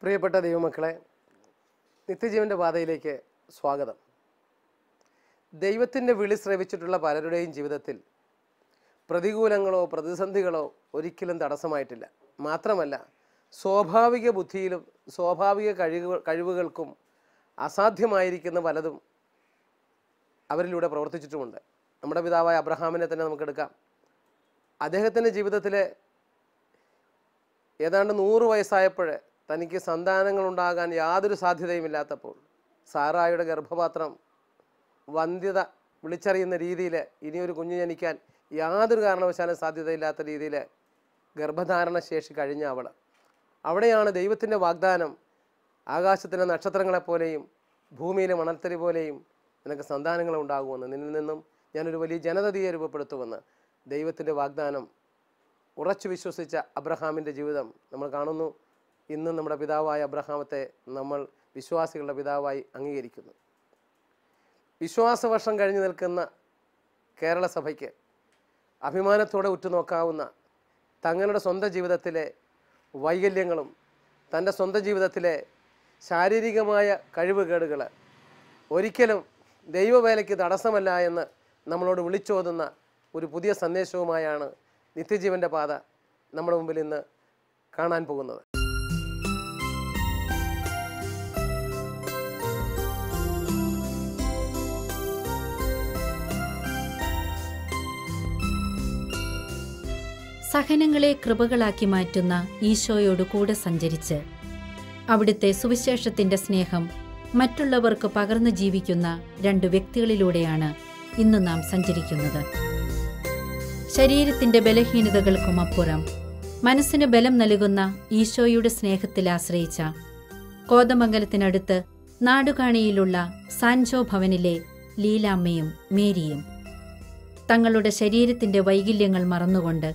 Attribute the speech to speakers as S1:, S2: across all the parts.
S1: പ്രിയപ്പെട്ട ദൈവമക്കളെ, നിത്യജീവൻ്റെ പാതയിലേക്ക് സ്വാഗതം. ദൈവത്തിൻ്റെ വിളി ശ്രവിച്ചിട്ടുള്ള പലരുടെയും ജീവിതത്തിൽ പ്രതികൂലങ്ങളോ പ്രതിസന്ധികളോ ഒരിക്കലും തടസ്സമായിട്ടില്ല. മാത്രമല്ല, സ്വാഭാവിക ബുദ്ധിയിലും സ്വാഭാവിക കഴിവുകൾക്കും അസാധ്യമായിരിക്കുന്ന പലതും അവരിലൂടെ പ്രവർത്തിച്ചിട്ടുമുണ്ട്. നമ്മുടെ പിതാവായ അബ്രഹാമിനെ തന്നെ നമുക്കെടുക്കാം. അദ്ദേഹത്തിൻ്റെ ജീവിതത്തിൽ ഏതാണ്ട് 100 വയസ്സായപ്പോൾ തനിക്ക് സന്താനങ്ങളുണ്ടാകാൻ യാതൊരു സാധ്യതയുമില്ലാത്തപ്പോൾ സാറായുടെ ഗർഭപാത്രം വന്ധ്യത വിളിച്ചറിയുന്ന രീതിയിൽ ഇനിയൊരു കുഞ്ഞു ജനിക്കാൻ യാതൊരു കാരണവശാലും സാധ്യതയില്ലാത്ത രീതിയിൽ ഗർഭധാരണ ശേഷി കഴിഞ്ഞ അവിടെയാണ് ദൈവത്തിൻ്റെ വാഗ്ദാനം, ആകാശത്തിലെ നക്ഷത്രങ്ങളെപ്പോലെയും ഭൂമിയിലെ മണൽത്തരി പോലെയും നിനക്ക് സന്താനങ്ങൾ ഉണ്ടാകുമെന്ന്, നിന്നിൽ നിന്നും ഞാനൊരു വലിയ ജനതയെ രൂപപ്പെടുത്തുമെന്ന് ദൈവത്തിൻ്റെ വാഗ്ദാനം ഉറച്ചു വിശ്വസിച്ച അബ്രഹാമിൻ്റെ ജീവിതം നമ്മൾ കാണുന്നു. ഇന്ന് നമ്മുടെ പിതാവായ അബ്രഹാമത്തെ നമ്മൾ വിശ്വാസികളുടെ പിതാവായി അംഗീകരിക്കുന്നു. വിശ്വാസവർഷം കഴിഞ്ഞു നിൽക്കുന്ന കേരള സഭയ്ക്ക് അഭിമാനത്തോടെ ഉറ്റുനോക്കാവുന്ന തങ്ങളുടെ സ്വന്തം ജീവിതത്തിലെ വൈകല്യങ്ങളും തൻ്റെ സ്വന്തം ജീവിതത്തിലെ ശാരീരികമായ കഴിവുകേടുകൾ ഒരിക്കലും ദൈവവേലയ്ക്ക് തടസ്സമല്ല എന്ന് നമ്മളോട് വിളിച്ചോതുന്ന ഒരു പുതിയ സന്ദേശവുമായാണ് നിത്യജീവൻ്റെ പാത നമ്മുടെ മുമ്പിൽ ഇന്ന് കാണാൻ പോകുന്നത്.
S2: സഹനങ്ങളെ കൃപകളാക്കി മാറ്റുന്ന ഈശോയോട് കൂടെ സഞ്ചരിച്ച് അവിടുത്തെ സുവിശേഷത്തിന്റെ സ്നേഹം മറ്റുള്ളവർക്ക് പകർന്നു ജീവിക്കുന്ന 2 വ്യക്തികളിലൂടെയാണ് ഇന്ന് നാം സഞ്ചരിക്കുന്നത്. ശരീരത്തിന്റെ ബലഹീനതകൾക്കുമപ്പുറം മനസ്സിന് ബലം നൽകുന്ന ഈശോയുടെ സ്നേഹത്തിൽ ആശ്രയിച്ച കോതമംഗലത്തിനടുത്ത് നാടുകാണിയിലുള്ള സാൻജോ ഭവനിലെ ലീലാമ്മയും മേരിയും തങ്ങളുടെ ശരീരത്തിന്റെ വൈകല്യങ്ങൾ മറന്നുകൊണ്ട്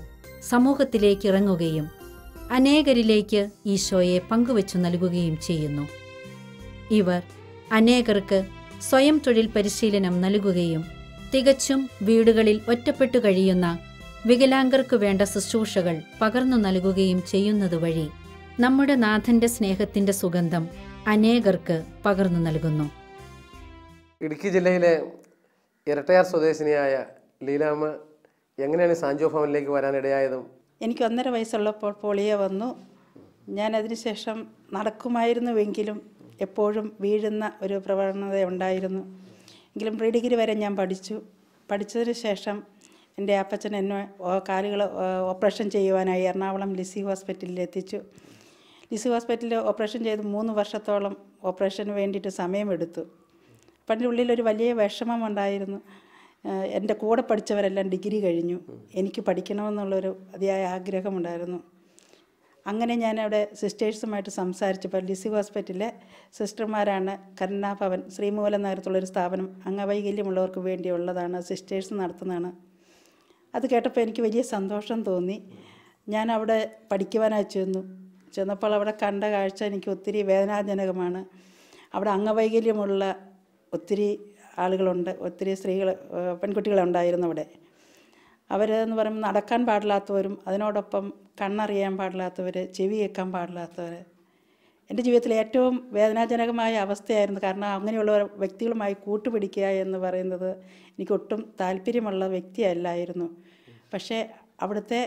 S2: സമൂഹത്തിലേക്ക് ഇറങ്ങുകയും അനേകരിലേക്ക് ഈശോയെ പങ്കുവച്ചു നൽകുകയും ചെയ്യുന്നു. ഇവർ അനേകർക്ക് സ്വയം തൊഴിൽ പരിശീലനം നൽകുകയും തികച്ചും വീടുകളിൽ ഒറ്റപ്പെട്ടു കഴിയുന്ന വികലാംഗർക്ക് വേണ്ട ശുശ്രൂഷകൾ പകർന്നു നൽകുകയും ചെയ്യുന്നതുവഴി നമ്മുടെ നാഥന്റെ സ്നേഹത്തിന്റെ സുഗന്ധം അനേകർക്ക് പകർന്നു നൽകുന്നു.
S1: ഇടുക്കി ജില്ലയിലെ ഇരട്ടയാർ സ്വദേശിനിയായ ലീലാമ്മ എങ്ങനെയാണ് സാൻജോ ഭവനിലേക്ക് വരാനിടയായതും?
S3: എനിക്ക് 1.5 വയസ്സുള്ളപ്പോൾ പോളിയോ വന്നു. ഞാൻ അതിനുശേഷം നടക്കുമായിരുന്നുവെങ്കിലും എപ്പോഴും വീഴുന്ന ഒരു പ്രവണത ഉണ്ടായിരുന്നു. എങ്കിലും പ്രീ ഡിഗ്രി വരെ ഞാൻ പഠിച്ചതിന് ശേഷം എൻ്റെ അപ്പച്ചൻ എന്നെ കാലുകൾ ഓപ്പറേഷൻ ചെയ്യുവാനായി എറണാകുളം ലിസി ഹോസ്പിറ്റലിൽ എത്തിച്ചു. ലിസി ഹോസ്പിറ്റലിൽ ഓപ്പറേഷൻ ചെയ്ത് 3 വർഷത്തോളം ഓപ്പറേഷന് വേണ്ടിയിട്ട് സമയമെടുത്തു. അപ്പം എൻ്റെ ഉള്ളിലൊരു വലിയ വിഷമം ഉണ്ടായിരുന്നു. എൻ്റെ കൂടെ പഠിച്ചവരെല്ലാം ഡിഗ്രി കഴിഞ്ഞു, എനിക്ക് പഠിക്കണമെന്നുള്ളൊരു അതിയായ ആഗ്രഹമുണ്ടായിരുന്നു. അങ്ങനെ ഞാനവിടെ സിസ്റ്റേഴ്സുമായിട്ട് സംസാരിച്ചപ്പോൾ ലിസി ഹോസ്പിറ്റലിലെ സിസ്റ്റർമാരാണ് കരുണാഭവൻ ശ്രീമൂലം നഗരത്തുള്ളൊരു സ്ഥാപനം, അംഗവൈകല്യമുള്ളവർക്ക് വേണ്ടിയുള്ളതാണ്, സിസ്റ്റേഴ്സ് നടത്തുന്നതാണ്. അത് കേട്ടപ്പോൾ എനിക്ക് വലിയ സന്തോഷം തോന്നി. ഞാൻ അവിടെ പഠിക്കുവാനായി ചെന്നപ്പോൾ അവിടെ കണ്ട കാഴ്ച എനിക്ക് ഒത്തിരി വേദനാജനകമാണ്. അവിടെ അംഗവൈകല്യമുള്ള ഒത്തിരി ആളുകളുണ്ട്, ഒത്തിരി സ്ത്രീകൾ പെൺകുട്ടികളുണ്ടായിരുന്നു അവിടെ. അവരെന്ന് പറയുമ്പോൾ നടക്കാൻ പാടില്ലാത്തവരും അതിനോടൊപ്പം കണ്ണറിയാൻ പാടില്ലാത്തവർ, ചെവി കേൾക്കാൻ പാടില്ലാത്തവർ. എൻ്റെ ജീവിതത്തിലെ ഏറ്റവും വേദനാജനകമായ അവസ്ഥയായിരുന്നു. കാരണം അങ്ങനെയുള്ള വ്യക്തികളുമായി കൂട്ടുപിടിക്കുക എന്ന് പറയുന്നത് എനിക്കൊട്ടും താല്പര്യമുള്ള വ്യക്തിയല്ലായിരുന്നു. പക്ഷേ അവിടുത്തെ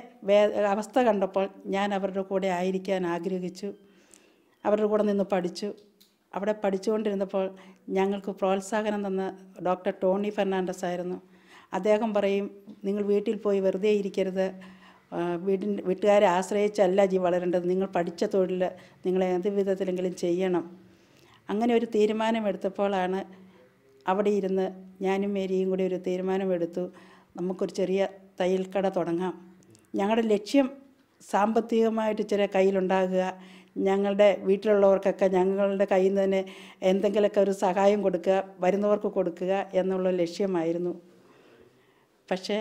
S3: അവസ്ഥ കണ്ടപ്പോൾ ഞാൻ അവരുടെ കൂടെ ആയിരിക്കാൻ ആഗ്രഹിച്ചു. അവരുടെ കൂടെ നിന്ന് പഠിച്ചു. അവിടെ പഠിച്ചുകൊണ്ടിരുന്നപ്പോൾ ഞങ്ങൾക്ക് പ്രോത്സാഹനം തന്ന ഡോക്ടർ ടോണി ഫെർണാണ്ടസ് ആയിരുന്നു. അദ്ദേഹം പറയും, നിങ്ങൾ വീട്ടിൽ പോയി വെറുതെ ഇരിക്കരുത്, വീട്ടുകാരെ ആശ്രയിച്ചല്ല വളരേണ്ടത്, നിങ്ങൾ പഠിച്ച തൊഴിൽ നിങ്ങൾ ഏത് വിധത്തിലെങ്കിലും ചെയ്യണം. അങ്ങനെ ഒരു തീരുമാനമെടുത്തപ്പോഴാണ് അവിടെ ഇരുന്ന് ഞാനും മേരിയും കൂടി ഒരു തീരുമാനമെടുത്തു, നമുക്കൊരു ചെറിയ തയ്യൽക്കട തുടങ്ങാം. ഞങ്ങളുടെ ലക്ഷ്യം സാമ്പത്തികമായിട്ട് ചില കയ്യിലുണ്ടാകുക, ഞങ്ങളുടെ വീട്ടിലുള്ളവർക്കൊക്കെ ഞങ്ങളുടെ കയ്യിൽ നിന്ന് തന്നെ എന്തെങ്കിലുമൊക്കെ ഒരു സഹായം കൊടുക്കുക, വരുന്നവർക്ക് കൊടുക്കുക എന്നുള്ള ലക്ഷ്യമായിരുന്നു. പക്ഷേ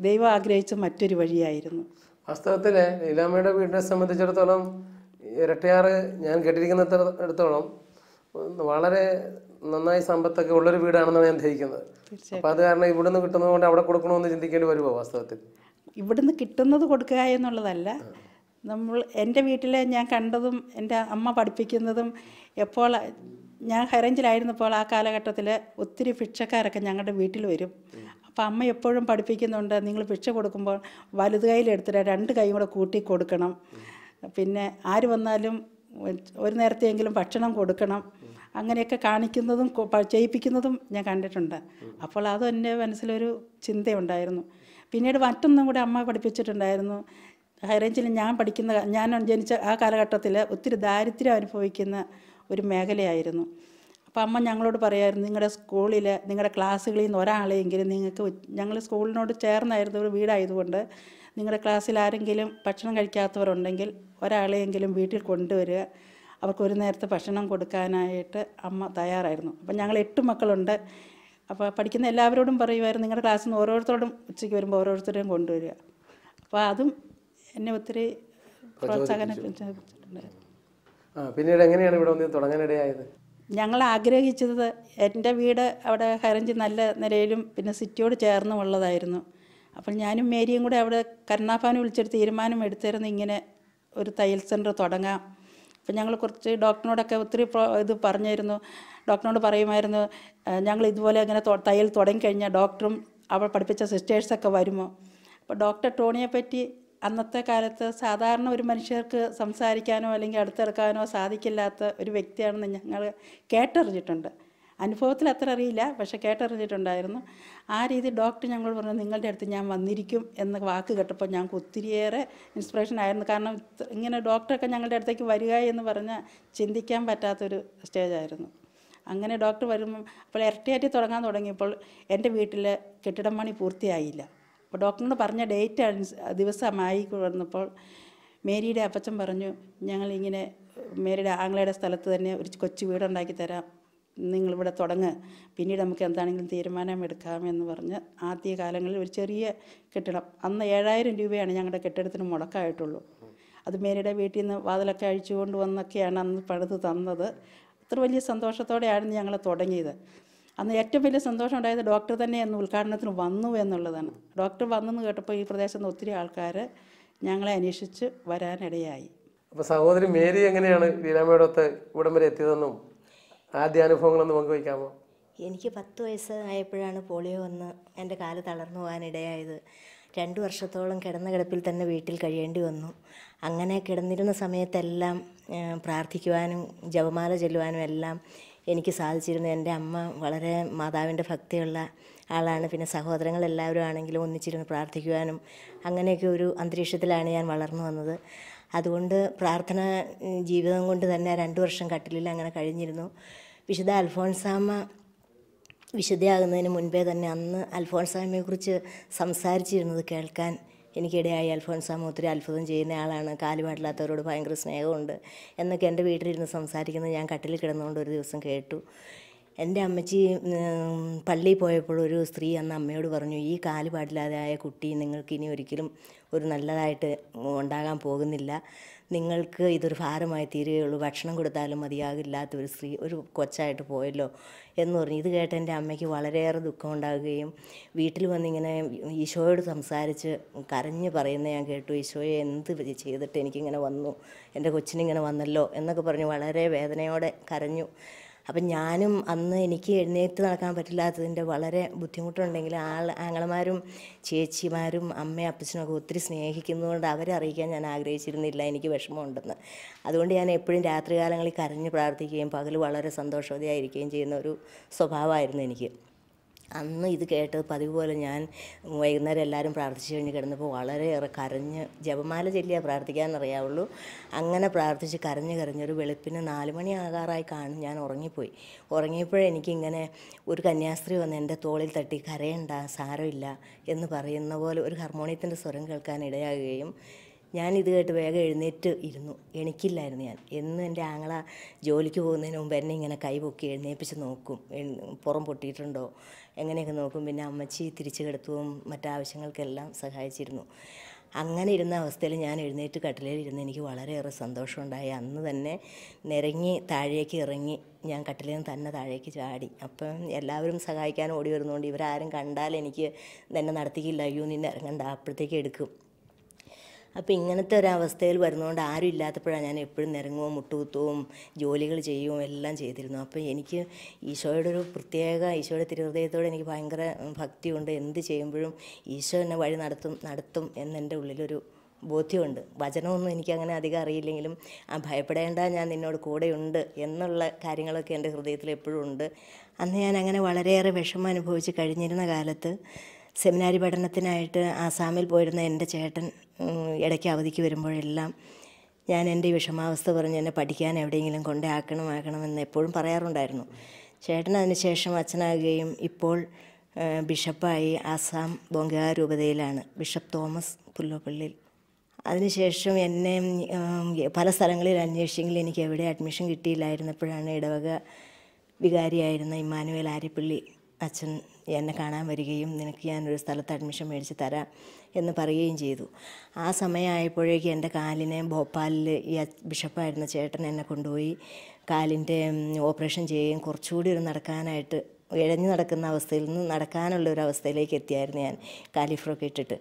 S3: ദൈവം ആഗ്രഹിച്ച മറ്റൊരു വഴിയായിരുന്നു.
S1: വാസ്തവത്തിൽ ലീലാമ്മയുടെ വീടിനെ സംബന്ധിച്ചിടത്തോളം ഇരട്ടയാറ് ഞാൻ കേട്ടിരിക്കുന്നിടത്തോളം വളരെ നന്നായി സമ്പത്തൊക്കെ ഉള്ളൊരു വീടാണെന്നാണ് ഞാൻ ധരിക്കുന്നത്. അപ്പം അത് കാരണം ഇവിടുന്ന് കിട്ടുന്നത് കൊണ്ട് അവിടെ കൊടുക്കണമെന്ന് ചിന്തിക്കേണ്ടി വരുമോ? വാസ്തവത്തിൽ
S3: ഇവിടുന്ന് കിട്ടുന്നത് കൊടുക്കുക എന്നുള്ളതല്ല, എൻ്റെ വീട്ടിൽ ഞാൻ കണ്ടതും എൻ്റെ അമ്മ പഠിപ്പിക്കുന്നതും എപ്പോൾ ഞാൻ ഹൈറേഞ്ചിലായിരുന്നപ്പോൾ ആ കാലഘട്ടത്തിൽ ഒത്തിരി ഭിക്ഷക്കാരൊക്കെ ഞങ്ങളുടെ വീട്ടിൽ വരും. അപ്പോൾ അമ്മ എപ്പോഴും പഠിപ്പിക്കുന്നുണ്ട്, നിങ്ങൾ ഭിക്ഷ കൊടുക്കുമ്പോൾ വലത് കൈയിലെടുത്തിട്ട് 2 കൈയും കൂടെ കൂട്ടി കൊടുക്കണം. പിന്നെ ആര് വന്നാലും ഒരു നേരത്തെയെങ്കിലും ഭക്ഷണം കൊടുക്കണം. അങ്ങനെയൊക്കെ കാണിക്കുന്നതും ചെയ്യിപ്പിക്കുന്നതും ഞാൻ കണ്ടിട്ടുണ്ട്. അപ്പോൾ അതും എൻ്റെ മനസ്സിലൊരു ചിന്തയുണ്ടായിരുന്നു. പിന്നീട് മറ്റൊന്നും കൂടെ അമ്മ പഠിപ്പിച്ചിട്ടുണ്ടായിരുന്നു. ഹൈറേഞ്ചിൽ ഞാൻ ജനിച്ച ആ കാലഘട്ടത്തിൽ ഒത്തിരി ദാരിദ്ര്യം അനുഭവിക്കുന്ന ഒരു മേഖലയായിരുന്നു. അപ്പോൾ അമ്മ ഞങ്ങളോട് പറയായിരുന്നു, നിങ്ങളുടെ സ്കൂളിൽ നിങ്ങളുടെ ക്ലാസ്സുകളിൽ നിന്ന് ഒരാളെയെങ്കിലും നിങ്ങൾക്ക്, ഞങ്ങൾ സ്കൂളിനോട് ചേർന്നായിരുന്നു ഒരു വീടായതുകൊണ്ട്, നിങ്ങളുടെ ക്ലാസ്സിൽ ആരെങ്കിലും ഭക്ഷണം കഴിക്കാത്തവരുണ്ടെങ്കിൽ ഒരാളെയെങ്കിലും വീട്ടിൽ കൊണ്ടുവരിക, അവർക്ക് ഒരു നേരത്തെ ഭക്ഷണം കൊടുക്കാനായിട്ട് അമ്മ തയ്യാറായിരുന്നു. അപ്പം ഞങ്ങൾ 8 മക്കളുണ്ട്. അപ്പോൾ പഠിക്കുന്ന എല്ലാവരോടും പറയുമായിരുന്നു, നിങ്ങളുടെ ക്ലാസ്സിൽ നിന്ന് ഓരോരുത്തരോടും ഉച്ചയ്ക്ക് വരുമ്പോൾ ഓരോരുത്തരെയും കൊണ്ടുവരിക. അപ്പോൾ അതും എന്നെ ഒത്തിരി പ്രോത്സാഹനപ്പെടുത്തിയിട്ടുണ്ടായിരുന്നു.
S1: പിന്നീട് എങ്ങനെയാണ് ഇവിടെ വന്ന് തുടങ്ങാനിടയായത്?
S3: ഞങ്ങൾ ആഗ്രഹിച്ചത് എൻ്റെ വീട് അവിടെ ഹൈറേഞ്ച് നല്ല നിലയിലും പിന്നെ സിറ്റിയോട് ചേർന്നുമുള്ളതായിരുന്നു. അപ്പോൾ ഞാനും മേരിയും കൂടെ അവിടെ കരുണാഭവനെ വിളിച്ചൊരു തീരുമാനം എടുത്തിരുന്നു, ഇങ്ങനെ ഒരു തയ്യൽ സെൻറ്റർ തുടങ്ങാം. അപ്പം ഞങ്ങൾ കുറച്ച് ഡോക്ടറിനോടൊക്കെ ഒത്തിരി ഇത് പറഞ്ഞിരുന്നു. ഡോക്ടറിനോട് പറയുമായിരുന്നു, ഞങ്ങൾ ഇതുപോലെ ഇങ്ങനെ തയ്യൽ തുടങ്ങിക്കഴിഞ്ഞാൽ ഡോക്ടറും അവൾ പഠിപ്പിച്ച സിസ്റ്റേഴ്സൊക്കെ വരുമോ? അപ്പോൾ ഡോക്ടർ ടോണിയെ പറ്റി അന്നത്തെ കാലത്ത് സാധാരണ ഒരു മനുഷ്യർക്ക് സംസാരിക്കാനോ അല്ലെങ്കിൽ അടുത്തെടുക്കാനോ സാധിക്കില്ലാത്ത ഒരു വ്യക്തിയാണെന്ന് ഞങ്ങൾ കേട്ടറിഞ്ഞിട്ടുണ്ട്. അനുഭവത്തിൽ അത്ര അറിയില്ല, പക്ഷെ കേട്ടറിഞ്ഞിട്ടുണ്ടായിരുന്നു. ആ രീതി ഡോക്ടർ ഞങ്ങളോട് പറഞ്ഞു, നിങ്ങളുടെ അടുത്ത് ഞാൻ വന്നിരിക്കും എന്ന വാക്ക് കേട്ടപ്പോൾ ഞങ്ങൾക്ക് ഒത്തിരിയേറെ ഇൻസ്പിറേഷൻ ആയിരുന്നു. കാരണം ഇങ്ങനെ ഡോക്ടറൊക്കെ ഞങ്ങളുടെ അടുത്തേക്ക് വരിക എന്ന് പറഞ്ഞാൽ ചിന്തിക്കാൻ പറ്റാത്തൊരു സ്റ്റേജായിരുന്നു. അങ്ങനെ ഡോക്ടർ വരുമ്പം അപ്പോൾ ഇരട്ടിയാറ്റി തുടങ്ങാൻ തുടങ്ങിയപ്പോൾ എൻ്റെ വീട്ടിൽ കെട്ടിടം പണി പൂർത്തിയായില്ല. അപ്പോൾ ഡോക്ടറിനോട് പറഞ്ഞ ഡേറ്റ് ദിവസമായി വന്നപ്പോൾ മേരിയുടെ അപ്പച്ചൻ പറഞ്ഞു, ഞങ്ങളിങ്ങനെ മേരിയുടെ ആങ്ങളയുടെ സ്ഥലത്ത് തന്നെ ഒരു കൊച്ചു വീടുണ്ടാക്കി തരാം, നിങ്ങളിവിടെ തുടങ്ങ്, പിന്നീട് നമുക്ക് എന്താണെങ്കിലും തീരുമാനമെടുക്കാമെന്ന് പറഞ്ഞ് ആദ്യ കാലങ്ങളിൽ ഒരു ചെറിയ കെട്ടിടം, അന്ന് 7000 രൂപയാണ് ഞങ്ങളുടെ കെട്ടിടത്തിന് മുടക്കായിട്ടുള്ളൂ. അത് മേരിയുടെ വീട്ടിൽ നിന്ന് വാതിലൊക്കെ അഴിച്ചുകൊണ്ട് വന്നൊക്കെയാണ് അന്ന് പണിത് തന്നത്. അത്ര വലിയ സന്തോഷത്തോടെയാണ് ഞങ്ങൾ തുടങ്ങിയത്. അന്ന് ഏറ്റവും വലിയ സന്തോഷം ഉണ്ടായത് ഡോക്ടർ തന്നെ അന്ന് ഉദ്ഘാടനത്തിന് വന്നു എന്നുള്ളതാണ്. ഡോക്ടർ വന്നെന്ന് കേട്ടപ്പോൾ ഈ പ്രദേശത്ത് നിന്ന് ഒത്തിരി ആൾക്കാർ ഞങ്ങളെ അന്വേഷിച്ച് വരാനിടയായി.
S1: അപ്പോൾ സഹോദരി മേരി എങ്ങനെയാണ് ലീലാമ്മയോടൊത്ത് ഇവിടം വരെ എത്തിയതെന്നും ആദ്യ അനുഭവങ്ങളൊന്നും പങ്കുവയ്ക്കാമോ?
S4: എനിക്ക് 10 വയസ്സ് ആയപ്പോഴാണ് പോളിയോ വന്ന് എൻ്റെ കാല് തളർന്നു പോകാനിടയായത്. 2 വർഷത്തോളം കിടന്ന കിടപ്പിൽ തന്നെ വീട്ടിൽ കഴിയേണ്ടി വന്നു. അങ്ങനെ കിടന്നിരുന്ന സമയത്തെല്ലാം പ്രാർത്ഥിക്കുവാനും ജപമാല ചൊല്ലുവാനും എല്ലാം എനിക്ക് സാധിച്ചിരുന്നു. എൻ്റെ അമ്മ വളരെ മാതാവിൻ്റെ ഭക്തിയുള്ള ആളാണ്. പിന്നെ സഹോദരങ്ങളെല്ലാവരും ആണെങ്കിലും ഒന്നിച്ചിരുന്ന് പ്രാർത്ഥിക്കുവാനും അങ്ങനെയൊക്കെ ഒരു അന്തരീക്ഷത്തിലാണ് ഞാൻ വളർന്നു വന്നത്. അതുകൊണ്ട് പ്രാർത്ഥന ജീവിതം കൊണ്ട് തന്നെ 2 വർഷം കട്ടിലിൽ അങ്ങനെ കഴിഞ്ഞിരുന്നു. വിശുദ്ധ അൽഫോൺസാമ്മ വിശുദ്ധയാകുന്നതിന് മുൻപേ തന്നെ അന്ന് അൽഫോൺസാമ്മയെക്കുറിച്ച് സംസാരിച്ചിരുന്നത് കേൾക്കാൻ എനിക്കിടയായി. അൽഫോൺസാമ്മ ഒത്തിരി അത്ഭുതം ചെയ്യുന്ന ആളാണ്, കാലുപാടില്ലാത്തവരോട് ഭയങ്കര സ്നേഹമുണ്ട് എന്നൊക്കെ എൻ്റെ വീട്ടിലിരുന്ന് സംസാരിക്കുന്നത് ഞാൻ കട്ടിലിൽ കിടന്നുകൊണ്ട് ഒരു ദിവസം കേട്ടു. എൻ്റെ അമ്മച്ചി പള്ളിയിൽ പോയപ്പോൾ ഒരു സ്ത്രീ അന്ന് അമ്മയോട് പറഞ്ഞു, ഈ കാലുപാടില്ലാതായ കുട്ടി നിങ്ങൾക്ക് ഇനി ഒരിക്കലും ഒരു നല്ലതായിട്ട് ഉണ്ടാകാൻ പോകുന്നില്ല, നിങ്ങൾക്ക് ഇതൊരു ഭാരമായി തീരുകയുള്ളൂ, ഭക്ഷണം കൊടുത്താലും മതിയാകില്ലാത്ത ഒരു സ്ത്രീ ഒരു കൊച്ചായിട്ട് പോയല്ലോ എന്ന് പറഞ്ഞു. ഇത് കേട്ട് എൻ്റെ അമ്മയ്ക്ക് വളരെയേറെ ദുഃഖമുണ്ടാകുകയും വീട്ടിൽ വന്നിങ്ങനെ ഈശോയോട് സംസാരിച്ച് കരഞ്ഞ് പറയുന്നത് ഞാൻ കേട്ടു. ഈശോയെ എന്ത് ചെയ്തിട്ട് എനിക്കിങ്ങനെ വന്നു, എൻ്റെ കൊച്ചിനിങ്ങനെ വന്നല്ലോ എന്നൊക്കെ പറഞ്ഞ് വളരെ വേദനയോടെ കരഞ്ഞു. അപ്പം ഞാനും അന്ന് എനിക്ക് എഴുന്നേറ്റ് നടക്കാൻ പറ്റില്ലാത്തതിൻ്റെ വളരെ ബുദ്ധിമുട്ടുണ്ടെങ്കിൽ ആങ്ങളമാരും ചേച്ചിമാരും അമ്മയും അപ്പച്ചനൊക്കെ ഒത്തിരി സ്നേഹിക്കുന്നതുകൊണ്ട് അവരെ അറിയിക്കാൻ ഞാൻ ആഗ്രഹിച്ചിരുന്നില്ല എനിക്ക് വിഷമമുണ്ടെന്ന്. അതുകൊണ്ട് ഞാൻ എപ്പോഴും രാത്രികാലങ്ങളിൽ കരഞ്ഞ് പ്രാർത്ഥിക്കുകയും പകൽ വളരെ സന്തോഷവതിയായിരിക്കുകയും ചെയ്യുന്ന ഒരു സ്വഭാവമായിരുന്നു എനിക്ക്. അന്ന് ഇത് കേട്ടത് പതിവ് പോലെ ഞാൻ വൈകുന്നേരം എല്ലാവരും പ്രാർത്ഥിച്ച് കഴിഞ്ഞ് കിടന്നപ്പോൾ വളരെയേറെ കരഞ്ഞ് ജപമാല ചൊല്ലിയാൽ പ്രാർത്ഥിക്കാനറിയാവുള്ളൂ. അങ്ങനെ പ്രാർത്ഥിച്ച് കരഞ്ഞൊരു വെളുപ്പിന് 4 മണി ആകാറായി കാണും. ഞാൻ ഉറങ്ങിയപ്പോഴെനിക്കിങ്ങനെ ഒരു കന്യാസ്ത്രീ വന്ന് എൻ്റെ തോളിൽ തട്ടി കരയണ്ട സാരമില്ല എന്ന് പറയുന്ന പോലെ ഒരു ഹാർമോണിയത്തിൻ്റെ സ്വരം കേൾക്കാൻ ഇടയാകുകയും ഞാനിത് കേട്ട് വേഗം എഴുന്നേറ്റ് ഇരുന്നു. എണിക്കില്ലായിരുന്നു ഞാൻ. എന്നും എൻ്റെ ആങ്ങള ജോലിക്ക് പോകുന്നതിന് മുമ്പ് എന്നെ ഇങ്ങനെ കൈ പൊക്കി എഴുന്നേൽപ്പിച്ച് നോക്കും, പുറം പൊട്ടിയിട്ടുണ്ടോ എങ്ങനെയൊക്കെ നോക്കും. പിന്നെ അമ്മച്ചി തിരിച്ചു കിടത്തുകയും മറ്റാവശ്യങ്ങൾക്കെല്ലാം സഹായിച്ചിരുന്നു. അങ്ങനെ ഇരുന്ന അവസ്ഥയിൽ ഞാൻ എഴുന്നേറ്റ് കട്ടിലേലിരുന്ന് എനിക്ക് വളരെയേറെ സന്തോഷമുണ്ടായി. അന്ന് തന്നെ നിരങ്ങി താഴേക്ക് ഇറങ്ങി ഞാൻ കട്ടിലിൽ നിന്ന് തന്നെ താഴേക്ക് ചാടി. അപ്പം എല്ലാവരും സഹായിക്കാൻ ഓടി വരുന്നതുകൊണ്ട് ഇവരാരും കണ്ടാൽ എനിക്ക് തന്നെ നടത്തിക്കില്ല, അയ്യോ നിന്നെ ഇറങ്ങണ്ട, അപ്പോഴത്തേക്ക് എടുക്കും. അപ്പോൾ ഇങ്ങനത്തെ ഒരവസ്ഥയിൽ വരുന്നതുകൊണ്ട് ആരും ഇല്ലാത്തപ്പോഴാണ് ഞാൻ എപ്പോഴും നിരങ്ങുകയും മുട്ടുകുത്തുകയും ജോലികൾ ചെയ്യുകയും എല്ലാം ചെയ്തിരുന്നു. അപ്പോൾ എനിക്ക് ഈശോയുടെ ഒരു പ്രത്യേക ഈശോയുടെ തിരുഹൃദയത്തോടെ എനിക്ക് ഭയങ്കര ഭക്തിയുണ്ട്. എന്ത് ചെയ്യുമ്പോഴും ഈശോ എന്നെ വഴി നടത്തും എന്നെൻ്റെ ഉള്ളിലൊരു ബോധ്യമുണ്ട്. വചനമൊന്നും എനിക്കങ്ങനെ അധികം അറിയില്ലെങ്കിലും ഭയപ്പെടേണ്ട, ഞാൻ നിന്നോട് കൂടെയുണ്ട് എന്നുള്ള കാര്യങ്ങളൊക്കെ എൻ്റെ ഹൃദയത്തിൽ എപ്പോഴും ഉണ്ട്. അന്ന് ഞാൻ അങ്ങനെ വളരെയേറെ വിഷമം അനുഭവിച്ച് കഴിഞ്ഞിരുന്ന കാലത്ത് സെമിനാരി പഠനത്തിനായിട്ട് ആസാമിൽ പോയിരുന്ന എൻ്റെ ചേട്ടൻ ഇടയ്ക്ക് അവധിക്ക് വരുമ്പോഴെല്ലാം ഞാൻ എൻ്റെ വിഷമാവസ്ഥ പറഞ്ഞ് എന്നെ പഠിക്കാൻ എവിടെയെങ്കിലും ആക്കണമെന്ന് എപ്പോഴും പറയാറുണ്ടായിരുന്നു. ചേട്ടൻ അതിനുശേഷം അച്ഛനാകുകയും ഇപ്പോൾ ബിഷപ്പായി ആസാം ബോംഗാ രൂപതയിലാണ്, ബിഷപ്പ് തോമസ് പുല്ലോപ്പള്ളിയിൽ. അതിനുശേഷം എന്നെ പല സ്ഥലങ്ങളിൽ അന്വേഷിച്ചെങ്കിൽ എനിക്ക് എവിടെ അഡ്മിഷൻ കിട്ടിയില്ലായിരുന്നപ്പോഴാണ് ഇടവക വികാരിയായിരുന്ന ഇമ്മാനുവേൽ ആര്യപ്പള്ളി അച്ഛൻ എന്നെ കാണാൻ വരികയും നിനക്ക് ഞാനൊരു സ്ഥലത്ത് അഡ്മിഷൻ മേടിച്ച് തരാം എന്ന് പറയുകയും ചെയ്തു. ആ സമയമായപ്പോഴേക്കും എൻ്റെ കാലിനെ ഭോപ്പാലിൽ ഈ ബിഷപ്പായിരുന്ന ചേട്ടൻ എന്നെ കൊണ്ടുപോയി കാലിൻ്റെ ഓപ്പറേഷൻ ചെയ്യുകയും കുറച്ചുകൂടി ഒരു നടക്കാനായിട്ട് ഇഴഞ്ഞു നടക്കുന്ന അവസ്ഥയിൽ നിന്ന് നടക്കാനുള്ള ഒരു അവസ്ഥയിലേക്ക് എത്തിയായിരുന്നു ഞാൻ, കാലിഫ്രൊക്കെ ഇട്ടിട്ട്.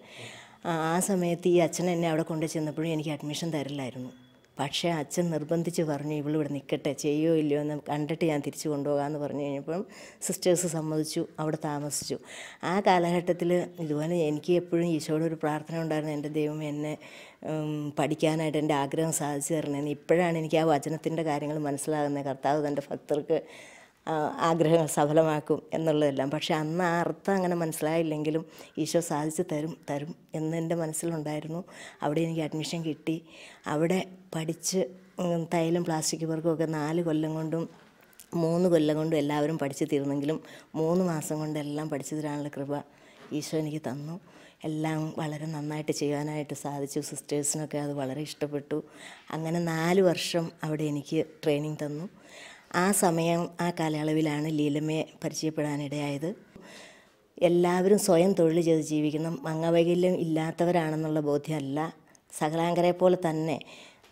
S4: ആ സമയത്ത് ഈ അച്ഛൻ എന്നെ അവിടെ കൊണ്ടു ചെന്നപ്പോഴും എനിക്ക് അഡ്മിഷൻ തരില്ലായിരുന്നു. പക്ഷേ അച്ഛൻ നിർബന്ധിച്ച് പറഞ്ഞു, ഇവളിവിടെ നിൽക്കട്ടെ, ചെയ്യോ ഇല്ലയോ എന്ന് കണ്ടിട്ട് ഞാൻ തിരിച്ചു കൊണ്ടുപോകാമെന്ന് പറഞ്ഞു കഴിഞ്ഞപ്പം സിസ്റ്റേഴ്സ് സമ്മതിച്ചു, അവിടെ താമസിച്ചു. ആ കാലഘട്ടത്തിൽ ഇതുപോലെ എനിക്ക് എപ്പോഴും ഈശോയുടെ ഒരു പ്രാർത്ഥന ഉണ്ടായിരുന്നു, എൻ്റെ ദൈവം എന്നെ പഠിക്കാനായിട്ട് എൻ്റെ ആഗ്രഹം സാധിച്ചു തരണമെന്ന്. ഇപ്പോഴാണ് എനിക്ക് ആ വചനത്തിൻ്റെ കാര്യങ്ങൾ മനസ്സിലാകുന്നത്. കർത്താവ് തൻ്റെ ഭക്തർക്ക് ആഗ്രഹങ്ങൾ സഫലമാക്കും എന്നുള്ളതെല്ലാം. പക്ഷേ അന്ന് ആ അർത്ഥം അങ്ങനെ മനസ്സിലായില്ലെങ്കിലും ഈശോ സാധിച്ച് തരും എന്നെൻ്റെ മനസ്സിലുണ്ടായിരുന്നു. അവിടെ എനിക്ക് അഡ്മിഷൻ കിട്ടി. അവിടെ പഠിച്ച് തൈലും പ്ലാസ്റ്റിക് വർക്കും ഒക്കെ 4 കൊല്ലം കൊണ്ടും 3 കൊല്ലം കൊണ്ടും എല്ലാവരും പഠിച്ചു തീർന്നെങ്കിലും 3 മാസം കൊണ്ട് എല്ലാം പഠിച്ചു തരാനുള്ള കൃപ ഈശോ എനിക്ക് തന്നു. എല്ലാം വളരെ നന്നായിട്ട് ചെയ്യാനായിട്ട് സാധിച്ചു. സിസ്റ്റേഴ്സിനൊക്കെ അത് വളരെ ഇഷ്ടപ്പെട്ടു. അങ്ങനെ 4 വർഷം അവിടെ എനിക്ക് ട്രെയിനിങ് തന്നു. ആ കാലയളവിലാണ് ലീലമ്മയെ പരിചയപ്പെടാനിടയായത്. എല്ലാവരും സ്വയം തൊഴിൽ ചെയ്ത് ജീവിക്കുന്ന അംഗവൈകല്യം ഇല്ലാത്തവരാണെന്നുള്ള ബോധ്യമല്ല, സകലാംഗരെ പോലെ തന്നെ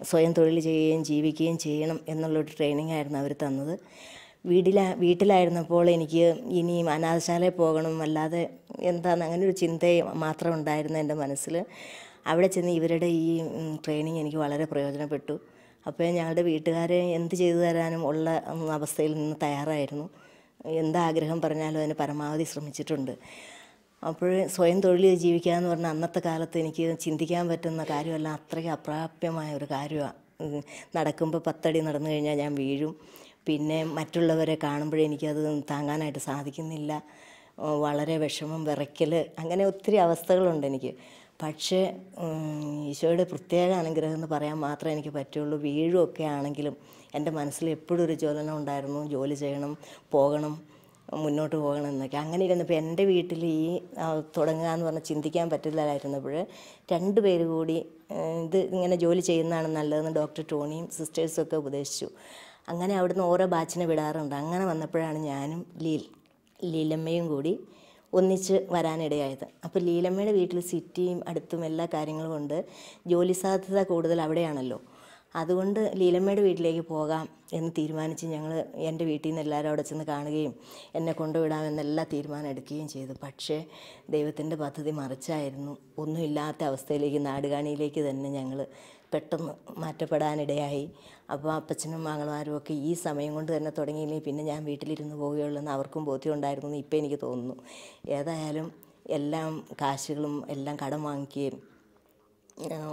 S4: സ്വയം തൊഴിൽ ചെയ്യുകയും ജീവിക്കുകയും ചെയ്യണം എന്നുള്ളൊരു ട്രെയിനിങ് ആയിരുന്നു അവർ തന്നത്. വീട്ടിലായിരുന്നപ്പോൾ എനിക്ക് ഇനിയും അനാഥശാലയിൽ പോകണം, അല്ലാതെ എന്താണെന്ന് അങ്ങനെ ഒരു ചിന്ത മാത്രം ഉണ്ടായിരുന്നു എൻ്റെ മനസ്സിൽ. അവിടെ ചെന്ന് ഇവരുടെ ഈ ട്രെയിനിങ് എനിക്ക് വളരെ പ്രയോജനപ്പെട്ടു. അപ്പോൾ ഞങ്ങളുടെ വീട്ടുകാരെ എന്ത് ചെയ്തു തരാനും ഉള്ള അവസ്ഥയിൽ നിന്ന് തയ്യാറായിരുന്നു. എന്താഗ്രഹം പറഞ്ഞാലും അതിന് പരമാവധി ശ്രമിച്ചിട്ടുണ്ട്. അപ്പോൾ സ്വയം തൊഴിൽ ജീവിക്കുക എന്ന് പറഞ്ഞാൽ അന്നത്തെ കാലത്ത് എനിക്ക് ചിന്തിക്കാൻ പറ്റുന്ന കാര്യമല്ല, അത്രയ്ക്ക് അപ്രാപ്യമായ ഒരു കാര്യമാണ്. നടക്കുമ്പോൾ 10 അടി നടന്നു കഴിഞ്ഞാൽ ഞാൻ വീഴും. പിന്നെ മറ്റുള്ളവരെ കാണുമ്പോഴേ എനിക്കത് താങ്ങാനായിട്ട് സാധിക്കുന്നില്ല. വളരെ വിഷമം, വിറയ്ക്കൽ, അങ്ങനെ ഒത്തിരി അവസ്ഥകളുണ്ട് എനിക്ക്. പക്ഷേ ഈശോയുടെ പ്രത്യേക അനുഗ്രഹം എന്ന് പറയാൻ മാത്രമേ എനിക്ക് പറ്റുള്ളൂ. വീഴുമൊക്കെ ആണെങ്കിലും എൻ്റെ മനസ്സിൽ എപ്പോഴും ഒരു ജ്വലനം ഉണ്ടായിരുന്നു, ജോലി ചെയ്യണം, പോകണം, മുന്നോട്ട് പോകണം എന്നൊക്കെ. അങ്ങനെ ഇരുന്നപ്പോൾ എൻ്റെ വീട്ടിൽ ഈ തുടങ്ങുക എന്ന് പറഞ്ഞാൽ ചിന്തിക്കാൻ പറ്റില്ലായിരുന്നപ്പോൾ 2 പേര് കൂടി ഇത് ഇങ്ങനെ ജോലി ചെയ്യുന്നതാണ് നല്ലതെന്ന് ഡോക്ടർ ടോണിയും സിസ്റ്റേഴ്സൊക്കെ ഉപദേശിച്ചു. അങ്ങനെ അവിടുന്ന് ഓരോ ബാച്ചിനെ വിടാറുണ്ട്. അങ്ങനെ വന്നപ്പോഴാണ് ഞാനും ലീലമ്മയും കൂടി ഒന്നിച്ച് വരാനിടയായത്. അപ്പോൾ ലീലമ്മയുടെ വീട്ടിൽ സിറ്റിയും അടുത്തും എല്ലാ കാര്യങ്ങളും കൊണ്ട് ജോലി സാധ്യത കൂടുതൽ അവിടെയാണല്ലോ. അതുകൊണ്ട് ലീലമ്മയുടെ വീട്ടിലേക്ക് പോകാം എന്ന് തീരുമാനിച്ച് ഞങ്ങൾ എൻ്റെ വീട്ടിൽ നിന്ന് എല്ലാവരും അവിടെ ചെന്ന് കാണുകയും എന്നെ കൊണ്ടുവിടാമെന്നെല്ലാം തീരുമാനം എടുക്കുകയും ചെയ്തു. പക്ഷേ ദൈവത്തിൻ്റെ പദ്ധതി മറിച്ചായിരുന്നു. ഒന്നുമില്ലാത്ത അവസ്ഥയിലേക്ക്, നാടുകാണിയിലേക്ക് തന്നെ ഞങ്ങൾ പെട്ടെന്ന് മാറ്റപ്പെടാനിടയായി. അപ്പോൾ അപ്പച്ചനും മകളമാരും ഒക്കെ ഈ സമയം കൊണ്ട് തന്നെ തുടങ്ങിയില്ലെങ്കിൽ പിന്നെ ഞാൻ വീട്ടിലിരുന്ന് പോവുകയുള്ളൂ എന്ന് അവർക്കും ബോധ്യം ഉണ്ടായിരുന്നു എന്ന് ഇപ്പോൾ എനിക്ക് തോന്നുന്നു. ഏതായാലും എല്ലാം കാശുകളും എല്ലാം കടം വാങ്ങിക്കുകയും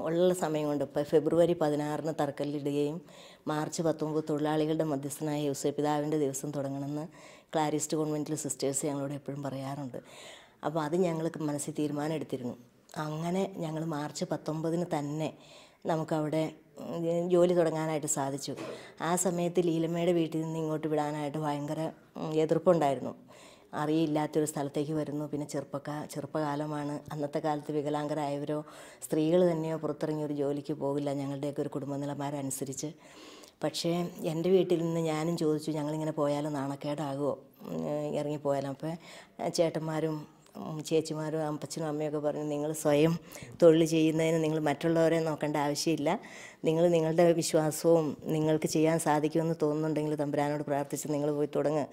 S4: ഉള്ള സമയം കൊണ്ട് ഇപ്പോൾ ഫെബ്രുവരി 16 തറക്കല്ലിടുകയും മാർച്ച് 19 തൊഴിലാളികളുടെ മധ്യസ്ഥനായ യോസേപ്പിതാവിൻ്റെ ദിവസം തുടങ്ങണമെന്ന് ക്ലാരിസ്റ്റ് കോൺവെൻറ്റിലെ സിസ്റ്റേഴ്സ് ഞങ്ങളോട് എപ്പോഴും പറയാറുണ്ട്. അപ്പോൾ അത് ഞങ്ങൾ മനസ്സിൽ തീരുമാനം എടുത്തിരുന്നു. അങ്ങനെ ഞങ്ങൾ മാർച്ച് 19 തന്നെ നമുക്കവിടെ ജോലി തുടങ്ങാനായിട്ട് സാധിച്ചു. ആ സമയത്ത് ലീലമ്മയുടെ വീട്ടിൽ നിന്ന് ഇങ്ങോട്ട് വിടാനായിട്ട് ഭയങ്കര എതിർപ്പുണ്ടായിരുന്നു. അറിയില്ലാത്തൊരു സ്ഥലത്തേക്ക് വരുന്നു, പിന്നെ ചെറുപ്പകാലമാണ്. അന്നത്തെ കാലത്ത് വികലാംഗരായവരോ സ്ത്രീകൾ തന്നെയോ പുറത്തിറങ്ങി ഒരു ജോലിക്ക് പോകില്ല ഞങ്ങളുടെയൊക്കെ ഒരു കുടുംബ നിലവാരമനുസരിച്ച്. പക്ഷേ എൻ്റെ വീട്ടിൽ നിന്ന് ഞാനും ചോദിച്ചു, ഞങ്ങളിങ്ങനെ പോയാലും നാണക്കേടാകുമോ ഇറങ്ങിപ്പോയാലും. അപ്പോൾ ചേട്ടന്മാരും ചേച്ചിമാരും അപ്പച്ചനും അമ്മയൊക്കെ പറഞ്ഞു, നിങ്ങൾ സ്വയം തൊഴിൽ ചെയ്യുന്നതിന് നിങ്ങൾ മറ്റുള്ളവരെ നോക്കേണ്ട ആവശ്യമില്ല. നിങ്ങൾ നിങ്ങളുടെ വിശ്വാസവും നിങ്ങൾക്ക് ചെയ്യാൻ സാധിക്കുമെന്ന് തോന്നുന്നുണ്ടെങ്കിൽ തമ്പുരാനോട് പ്രാർത്ഥിച്ച് നിങ്ങൾ പോയി തുടങ്ങുക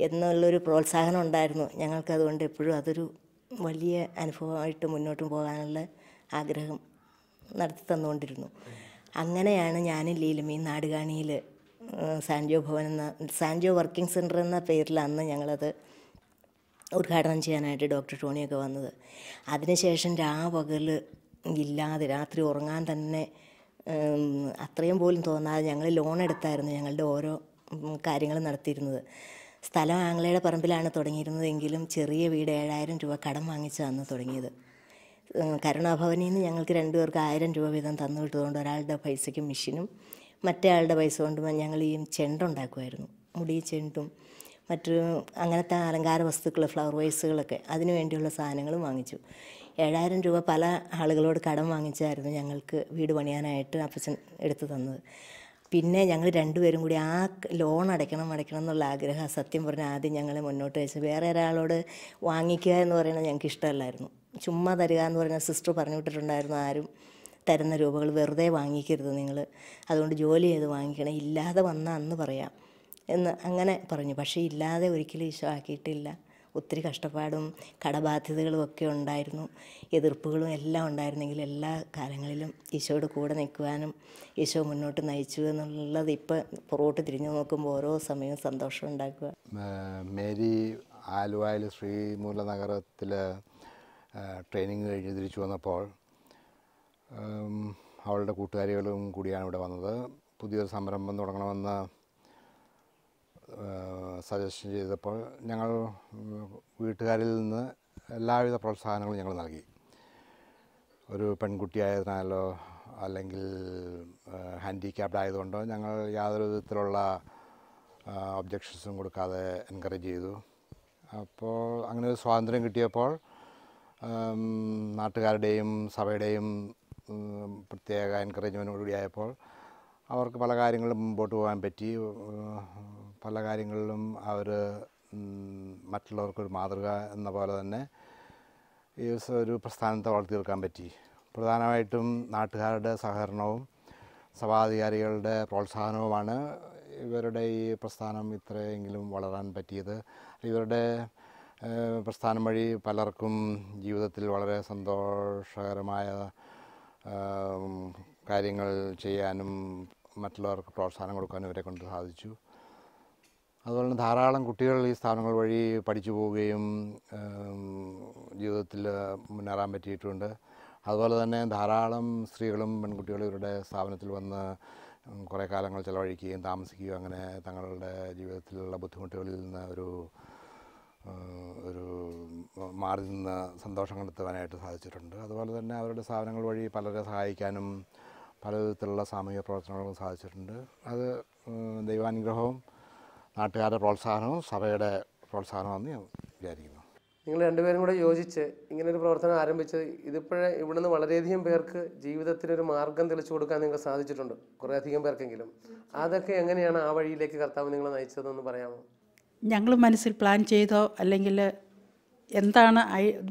S4: എന്നുള്ളൊരു പ്രോത്സാഹനം ഉണ്ടായിരുന്നു ഞങ്ങൾക്കതുകൊണ്ട്. എപ്പോഴും അതൊരു വലിയ അനുഭവമായിട്ട് മുന്നോട്ട് പോകാനുള്ള ആഗ്രഹം നടത്തി തന്നുകൊണ്ടിരുന്നു. അങ്ങനെയാണ് ഞാനും ലീലമ്മയും നാടുകാണിയിൽ സാൻജോ ഭവൻ എന്ന സാൻജോ വർക്കിംഗ് സെൻറ്റർ എന്ന പേരിൽ അന്ന് ഞങ്ങളത് ഉദ്ഘാടനം ചെയ്യാനായിട്ട് ഡോക്ടർ ടോണിയൊക്കെ വന്നത്. അതിനുശേഷം രാപകൽ ഇല്ലാതെ രാത്രി ഉറങ്ങാൻ തന്നെ അത്രയും പോലും തോന്നാതെ ഞങ്ങൾ ലോൺ എടുത്തായിരുന്നു ഞങ്ങളുടെ ഓരോ കാര്യങ്ങൾ നടത്തിയിരുന്നത്. സ്ഥലം ആങ്ങളയുടെ പറമ്പിലാണ് തുടങ്ങിയിരുന്നതെങ്കിലും ചെറിയ വീട് 7000 രൂപ കടം വാങ്ങിച്ചാണ് തുടങ്ങിയത്. കരുണാഭവനിൽ നിന്ന് ഞങ്ങൾക്ക് 2 പേർക്ക് 1000 രൂപ വീതം തന്നു വിട്ടതുകൊണ്ട് ഒരാളുടെ പൈസയ്ക്ക് മെഷീനും മറ്റേ ആളുടെ പൈസ കൊണ്ട് ഞങ്ങൾ ഈ ചെണ്ടുണ്ടാക്കുമായിരുന്നു. മുടി ചെണ്ടും മറ്റു അങ്ങനത്തെ അലങ്കാര വസ്തുക്കൾ, ഫ്ലവർ വൈസുകളൊക്കെ അതിനു വേണ്ടിയുള്ള സാധനങ്ങളും വാങ്ങിച്ചു. 7000 രൂപ പല ആളുകളോട് കടം വാങ്ങിച്ചായിരുന്നു ഞങ്ങൾക്ക് വീട് പണിയാനായിട്ട് അപ്പച്ചൻ എടുത്തു തന്നത്. പിന്നെ ഞങ്ങൾ 2 പേരും കൂടി ആ ലോൺ അടയ്ക്കണം എന്നുള്ള ആഗ്രഹം സത്യം പറഞ്ഞാൽ ആദ്യം ഞങ്ങളെ മുന്നോട്ട് വെച്ച്. വേറെ ഒരാളോട് വാങ്ങിക്കുക എന്ന് പറയുന്നത് ഞങ്ങൾക്ക് ഇഷ്ടമല്ലായിരുന്നു. ചുമ്മാ തരിക എന്ന് പറഞ്ഞാൽ സിസ്റ്റർ പറഞ്ഞു വിട്ടിട്ടുണ്ടായിരുന്നു, ആരും തരുന്ന രൂപകൾ വെറുതെ വാങ്ങിക്കരുത് നിങ്ങൾ, അതുകൊണ്ട് ജോലി ചെയ്ത് വാങ്ങിക്കണം, ഇല്ലാതെ വന്നാൽ അന്ന് പറയാം എന്ന് അങ്ങനെ പറഞ്ഞു. പക്ഷേ ഇല്ലാതെ ഒരിക്കലും ഈശോ ആക്കിയിട്ടില്ല. ഒത്തിരി കഷ്ടപ്പാടും കടബാധ്യതകളും ഒക്കെ ഉണ്ടായിരുന്നു, എതിർപ്പുകളും എല്ലാം ഉണ്ടായിരുന്നെങ്കിൽ എല്ലാ കാലങ്ങളിലും ഈശോയുടെ കൂടെ നിൽക്കുവാനും ഈശോ മുന്നോട്ട് നയിച്ചു എന്നുള്ളത് ഇപ്പം പുറകോട്ട് തിരിഞ്ഞു നോക്കുമ്പോൾ ഓരോ സമയവും സന്തോഷം ഉണ്ടാക്കുക.
S5: മേരി ആലുവയിൽ ശ്രീമൂലനഗരത്തിൽ ട്രെയിനിങ് കഴിഞ്ഞ് തിരിച്ചു വന്നപ്പോൾ അവളുടെ കൂട്ടുകാരികളും കൂടിയാണ് ഇവിടെ വന്നത്. പുതിയൊരു സംരംഭം തുടങ്ങണമെന്ന് സജഷൻ ചെയ്തപ്പോൾ ഞങ്ങൾ വീട്ടുകാരിൽ നിന്ന് എല്ലാവിധ പ്രോത്സാഹനങ്ങളും ഞങ്ങൾ നൽകി. ഒരു പെൺകുട്ടിയായതിനാലോ അല്ലെങ്കിൽ ഹാൻഡിക്യാപ്ഡ് ആയതുകൊണ്ടോ ഞങ്ങൾ യാതൊരു വിധത്തിലുള്ള ഒബ്ജക്ഷൻസും കൊടുക്കാതെ എൻകറേജ് ചെയ്തു. അപ്പോൾ അങ്ങനെ ഒരു സ്വാതന്ത്ര്യം കിട്ടിയപ്പോൾ നാട്ടുകാരുടെയും സഭയുടെയും പ്രത്യേക എൻകറേജ്മെൻറ്റോടുകൂടിയായപ്പോൾ അവർക്ക് പല കാര്യങ്ങളും മുമ്പോട്ട് പോകാൻ പറ്റി. പല കാര്യങ്ങളിലും അവർ മറ്റുള്ളവർക്കൊരു മാതൃക എന്ന പോലെ തന്നെ ഈ ഒരു പ്രസ്ഥാനത്തെ വളർത്തിയെടുക്കാൻ പറ്റി. പ്രധാനമായിട്ടും നാട്ടുകാരുടെ സഹകരണവും സഭാധികാരികളുടെ പ്രോത്സാഹനവുമാണ് ഇവരുടെ ഈ പ്രസ്ഥാനം ഇത്രയെങ്കിലും വളരാൻ പറ്റിയത്. ഇവരുടെ പ്രസ്ഥാനം വഴി പലർക്കും ജീവിതത്തിൽ വളരെ സന്തോഷകരമായ കാര്യങ്ങൾ ചെയ്യാനും മറ്റുള്ളവർക്ക് പ്രോത്സാഹനം കൊടുക്കാനും ഇവരെ കൊണ്ട് സാധിച്ചു. അതുപോലെ തന്നെ ധാരാളം കുട്ടികൾ ഈ സ്ഥാപനങ്ങൾ വഴി പഠിച്ചു പോവുകയും ജീവിതത്തിൽ മുന്നേറാൻ പറ്റിയിട്ടുണ്ട്. അതുപോലെ തന്നെ ധാരാളം സ്ത്രീകളും പെൺകുട്ടികളും ഇവരുടെ സ്ഥാപനത്തിൽ വന്ന് കുറേ കാലങ്ങൾ ചിലവഴിക്കുകയും താമസിക്കുകയും അങ്ങനെ തങ്ങളുടെ ജീവിതത്തിലുള്ള ബുദ്ധിമുട്ടുകളിൽ നിന്ന് ഒരു മാറി നിന്ന് സന്തോഷം കണ്ടെത്തുവാനായിട്ട് സാധിച്ചിട്ടുണ്ട്. അതുപോലെ തന്നെ അവരുടെ സ്ഥാപനങ്ങൾ വഴി പലരെ സഹായിക്കാനും പല വിധത്തിലുള്ള സാമൂഹിക പ്രവർത്തനങ്ങളും സാധിച്ചിട്ടുണ്ട്. അത് ദൈവാനുഗ്രഹവും നാട്ടുകാരുടെ പ്രോത്സാഹനവും സഭയുടെ പ്രോത്സാഹനമാണെന്ന് ഞാൻ വിചാരിക്കുന്നു.
S1: നിങ്ങൾ രണ്ടുപേരും കൂടെ യോജിച്ച് ഇങ്ങനൊരു പ്രവർത്തനം ആരംഭിച്ചത് ഇതിപ്പോഴേ ഇവിടുന്ന് വളരെയധികം പേർക്ക് ജീവിതത്തിനൊരു മാർഗം തെളിച്ചു കൊടുക്കാൻ നിങ്ങൾക്ക് സാധിച്ചിട്ടുണ്ട്, കുറേയധികം പേർക്കെങ്കിലും. അതൊക്കെ എങ്ങനെയാണ് ആ വഴിയിലേക്ക് കർത്താവ് നിങ്ങളെ നയിച്ചതെന്ന് പറയാമോ?
S3: ഞങ്ങൾ മനസ്സിൽ പ്ലാൻ ചെയ്തോ അല്ലെങ്കിൽ എന്താണ്